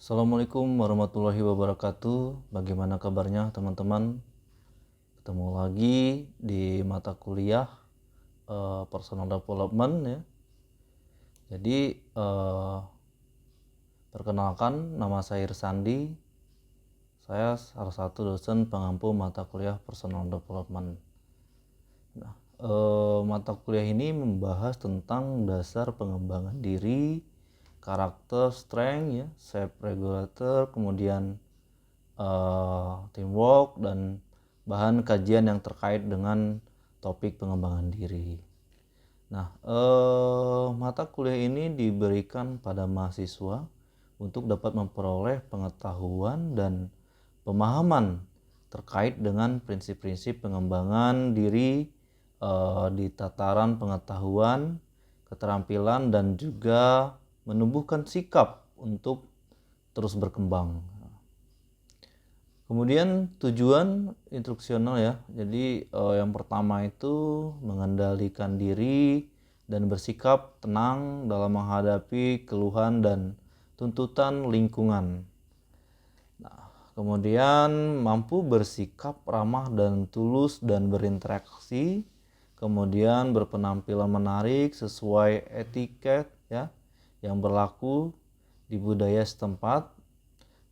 Assalamualaikum warahmatullahi wabarakatuh. Bagaimana kabarnya teman-teman? Ketemu lagi di mata kuliah Personal Development ya. Jadi perkenalkan, nama saya Irsandi. Saya salah satu dosen pengampu mata kuliah Personal Development. Nah, mata kuliah ini membahas tentang dasar pengembangan diri, karakter, strength ya, self regulator, kemudian teamwork, dan bahan kajian yang terkait dengan topik pengembangan diri. Nah, mata kuliah ini diberikan pada mahasiswa untuk dapat memperoleh pengetahuan dan pemahaman terkait dengan prinsip-prinsip pengembangan diri di tataran pengetahuan, keterampilan, dan juga menumbuhkan sikap untuk terus berkembang. Kemudian tujuan instruksional ya. Jadi yang pertama itu mengendalikan diri dan bersikap tenang dalam menghadapi keluhan dan tuntutan lingkungan. Nah, kemudian mampu bersikap ramah dan tulus dan berinteraksi. Kemudian berpenampilan menarik sesuai etiket ya yang berlaku di budaya setempat.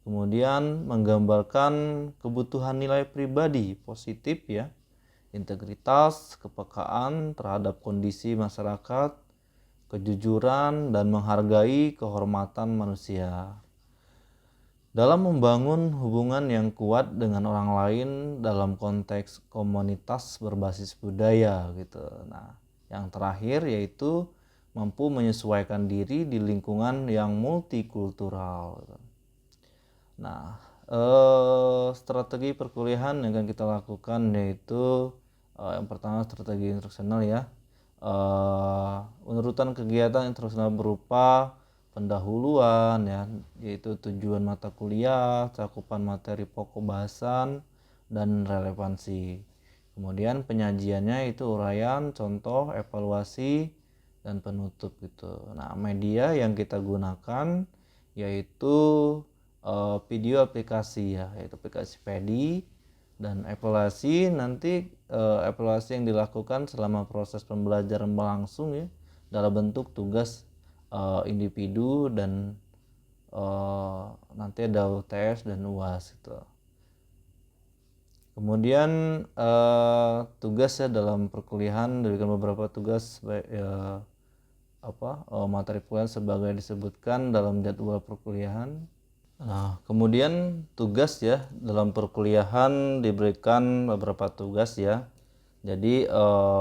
Kemudian menggambarkan kebutuhan nilai pribadi positif ya, integritas, kepekaan terhadap kondisi masyarakat, kejujuran, dan menghargai kehormatan manusia. Dalam membangun hubungan yang kuat dengan orang lain dalam konteks komunitas berbasis budaya gitu. Nah, yang terakhir yaitu mampu menyesuaikan diri di lingkungan yang multikultural. Nah, strategi perkuliahan yang akan kita lakukan yaitu yang pertama strategi instruksional ya. Urutan kegiatan instruksional berupa pendahuluan ya, yaitu tujuan mata kuliah, cakupan materi pokok bahasan, dan relevansi. Kemudian penyajiannya itu uraian, contoh, evaluasi, dan penutup gitu. Nah, media yang kita gunakan yaitu video aplikasi ya, yaitu aplikasi PEDI, dan evaluasi nanti evaluasi yang dilakukan selama proses pembelajaran berlangsung ya dalam bentuk tugas individu dan nanti ada UTS dan UAS gitu. Kemudian tugas ya dalam perkuliahan diberikan beberapa tugas materi kuliah sebagai disebutkan dalam jadwal perkuliahan. Nah, kemudian tugas ya dalam perkuliahan diberikan beberapa tugas ya. Jadi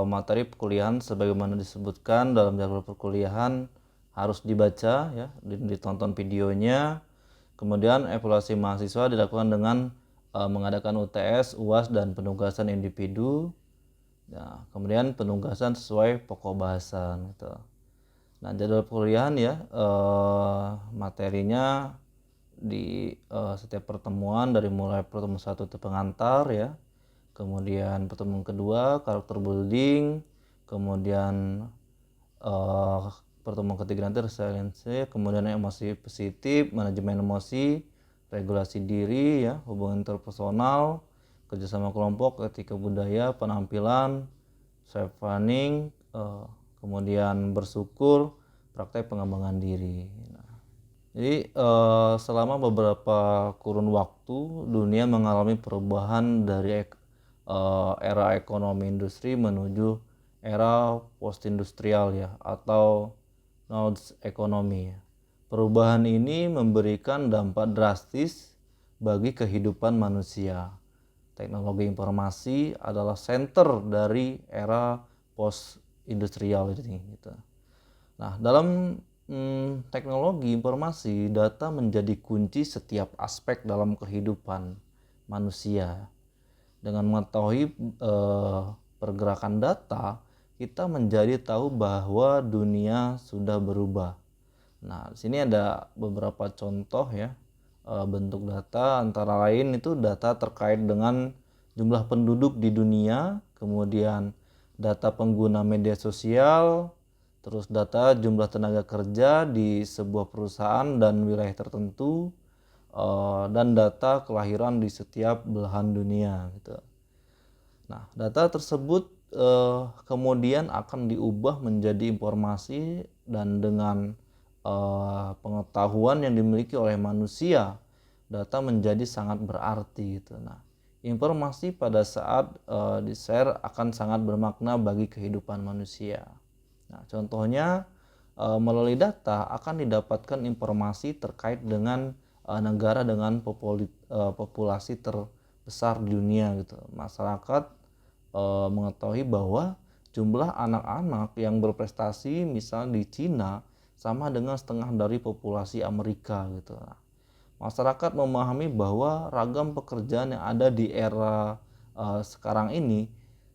materi perkuliahan sebagaimana disebutkan dalam jadwal perkuliahan harus dibaca ya, ditonton videonya. Kemudian evaluasi mahasiswa dilakukan dengan mengadakan UTS, UAS, dan penugasan individu. Nah, kemudian penugasan sesuai pokok bahasan gitu. Nah, jadwal perkuliahan ya materinya di setiap pertemuan dari mulai pertemuan satu itu pengantar ya, kemudian pertemuan kedua karakter building, kemudian pertemuan ketiga nanti resiliensi, kemudian emosi positif, manajemen emosi, regulasi diri ya, hubungan interpersonal, kerjasama kelompok, etika budaya, penampilan, self planning, kemudian bersyukur, praktek pengembangan diri. Jadi selama beberapa kurun waktu dunia mengalami perubahan dari era ekonomi industri menuju era post-industrial ya, atau knowledge economy. Perubahan ini memberikan dampak drastis bagi kehidupan manusia. Teknologi informasi adalah center dari era post-industrial ini gitu. Nah, dalam teknologi informasi, data menjadi kunci setiap aspek dalam kehidupan manusia. Dengan mengetahui pergerakan data, kita menjadi tahu bahwa dunia sudah berubah. Nah, di sini ada beberapa contoh ya bentuk data, antara lain itu data terkait dengan jumlah penduduk di dunia, kemudian data pengguna media sosial, terus data jumlah tenaga kerja di sebuah perusahaan dan wilayah tertentu, dan data kelahiran di setiap belahan dunia gitu. Nah, data tersebut kemudian akan diubah menjadi informasi, dan dengan pengetahuan yang dimiliki oleh manusia, data menjadi sangat berarti gitu. Nah, informasi pada saat di-share akan sangat bermakna bagi kehidupan manusia. Nah, contohnya melalui data akan didapatkan informasi terkait dengan negara dengan populasi terbesar di dunia gitu. Masyarakat mengetahui bahwa jumlah anak-anak yang berprestasi misalnya di Cina sama dengan setengah dari populasi Amerika gitu. Nah, masyarakat memahami bahwa ragam pekerjaan yang ada di era sekarang ini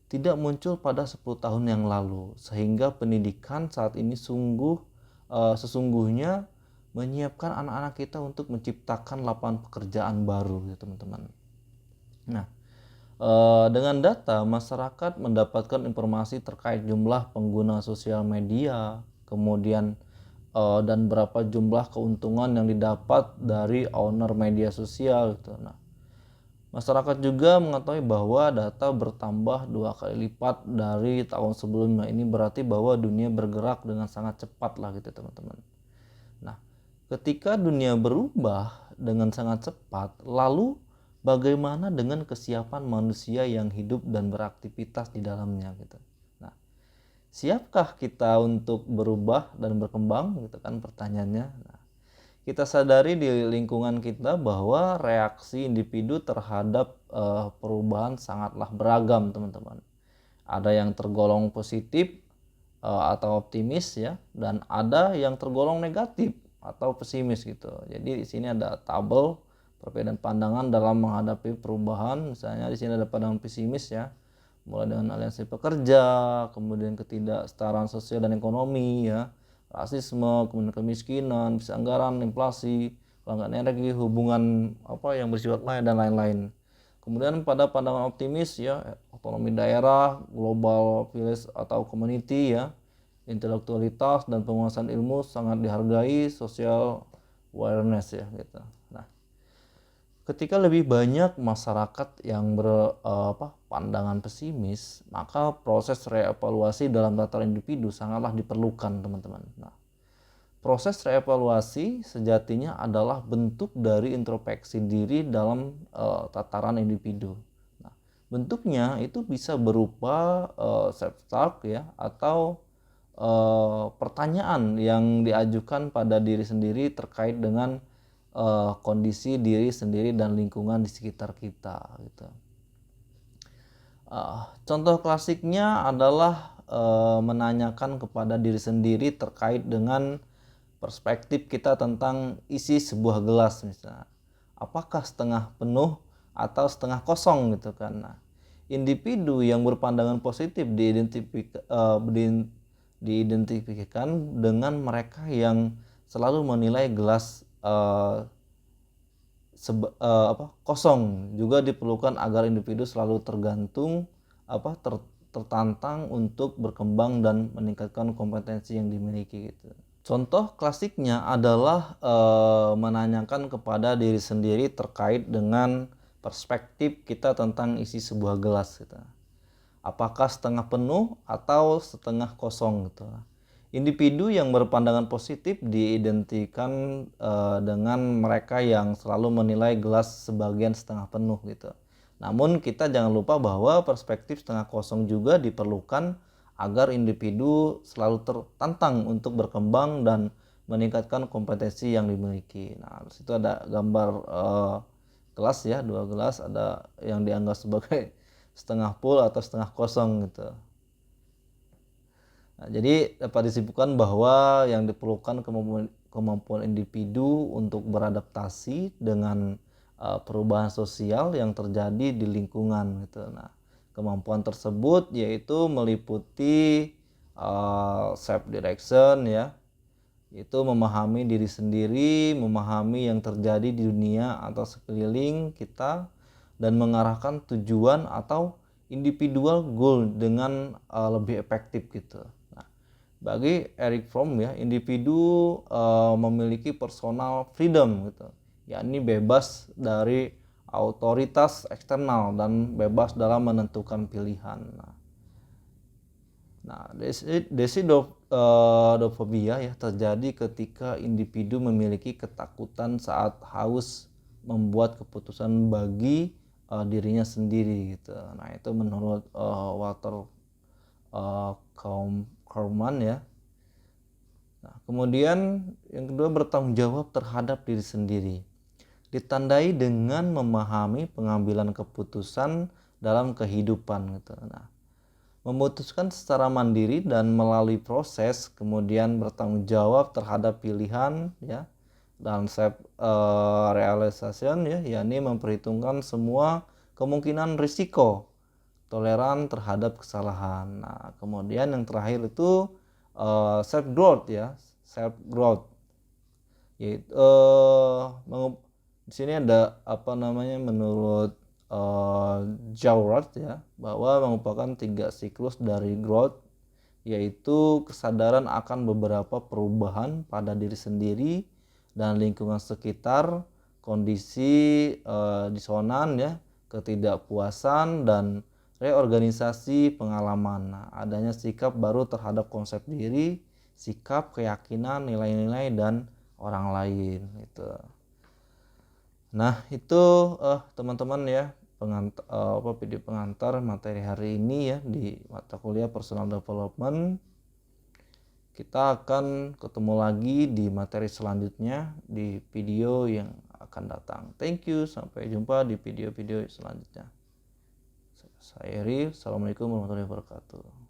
tidak muncul pada 10 tahun yang lalu, sehingga pendidikan saat ini sesungguhnya menyiapkan anak-anak kita untuk menciptakan lapangan pekerjaan baru ya teman-teman. Nah, dengan data masyarakat mendapatkan informasi terkait jumlah pengguna sosial media, kemudian dan berapa jumlah keuntungan yang didapat dari owner media sosial gitu. Nah, masyarakat juga mengetahui bahwa data bertambah 2 kali lipat dari tahun sebelumnya. Ini berarti bahwa dunia bergerak dengan sangat cepat lah gitu teman-teman. Nah, ketika dunia berubah dengan sangat cepat, lalu bagaimana dengan kesiapan manusia yang hidup dan beraktivitas di dalamnya gitu. Nah, siapkah kita untuk berubah dan berkembang gitu kan pertanyaannya. Nah, kita sadari di lingkungan kita bahwa reaksi individu terhadap perubahan sangatlah beragam teman-teman. Ada yang tergolong positif atau optimis ya, dan ada yang tergolong negatif atau pesimis gitu. Jadi di sini ada tabel perbedaan pandangan dalam menghadapi perubahan. Misalnya di sini ada pandangan pesimis ya, mulai dengan aliansi pekerja, kemudian ketidaksetaraan sosial dan ekonomi ya, rasisme, kemudian kemiskinan, krisis anggaran, inflasi, kelangkaan energi, hubungan yang bersifat lain dan lain-lain. Kemudian pada pandangan optimis ya, otonomi daerah, global village atau community ya, intelektualitas dan penguasaan ilmu sangat dihargai, social awareness ya gitu. Nah, ketika lebih banyak masyarakat yang pandangan pesimis, maka proses reevaluasi dalam tataran individu sangatlah diperlukan teman-teman. Nah, proses reevaluasi sejatinya adalah bentuk dari introspeksi diri dalam tataran individu. Nah, bentuknya itu bisa berupa self-talk ya, atau pertanyaan yang diajukan pada diri sendiri terkait dengan kondisi diri sendiri dan lingkungan di sekitar kita gitu. Contoh klasiknya adalah menanyakan kepada diri sendiri terkait dengan perspektif kita tentang isi sebuah gelas misalnya. Apakah setengah penuh atau setengah kosong gitu kan. Nah, individu yang berpandangan positif diidentifikasikan dengan mereka yang selalu menilai gelas kosong. Juga diperlukan agar individu selalu tertantang untuk berkembang dan meningkatkan kompetensi yang dimiliki gitu. Contoh klasiknya adalah menanyakan kepada diri sendiri terkait dengan perspektif kita tentang isi sebuah gelas gitu. Apakah setengah penuh atau setengah kosong gitu. Individu yang berpandangan positif diidentikan dengan mereka yang selalu menilai gelas sebagian setengah penuh gitu. Namun kita jangan lupa bahwa perspektif setengah kosong juga diperlukan agar individu selalu tertantang untuk berkembang dan meningkatkan kompetensi yang dimiliki. Nah, di situ ada gambar gelas ya, 2 gelas, ada yang dianggap sebagai setengah full atau setengah kosong gitu. Nah, jadi dapat disimpulkan bahwa yang diperlukan kemampuan individu untuk beradaptasi dengan perubahan sosial yang terjadi di lingkungan gitu. Nah, kemampuan tersebut yaitu meliputi self direction ya, itu memahami diri sendiri, memahami yang terjadi di dunia atau sekeliling kita, dan mengarahkan tujuan atau individual goal dengan lebih efektif gitu. Bagi Eric Fromm ya, individu memiliki personal freedom gitu. yakni bebas dari otoritas eksternal dan bebas dalam menentukan pilihan. Nah, desidofobia ya terjadi ketika individu memiliki ketakutan saat harus membuat keputusan bagi dirinya sendiri gitu. Nah, itu menurut Walter Kaufman ya. Nah, kemudian yang kedua, bertanggung jawab terhadap diri sendiri. Ditandai dengan memahami pengambilan keputusan dalam kehidupan gitu. Nah, memutuskan secara mandiri dan melalui proses, kemudian bertanggung jawab terhadap pilihan ya, dan self realization ya, yakni memperhitungkan semua kemungkinan risiko, toleran terhadap kesalahan. Nah, kemudian yang terakhir itu self growth ya, self growth yaitu di sini ada apa namanya, menurut Jaurat ya, bahwa merupakan 3 siklus dari growth, yaitu kesadaran akan beberapa perubahan pada diri sendiri dan lingkungan sekitar, kondisi disonan ya, ketidakpuasan, dan reorganisasi pengalaman. Nah, adanya sikap baru terhadap konsep diri, sikap, keyakinan, nilai-nilai, dan orang lain gitu. Nah, itu teman-teman ya, video pengantar materi hari ini ya di mata kuliah Personal Development. Kita akan ketemu lagi di materi selanjutnya di video yang akan datang. Thank you, sampai jumpa di video-video selanjutnya. Saya Eri, Assalamualaikum warahmatullahi wabarakatuh.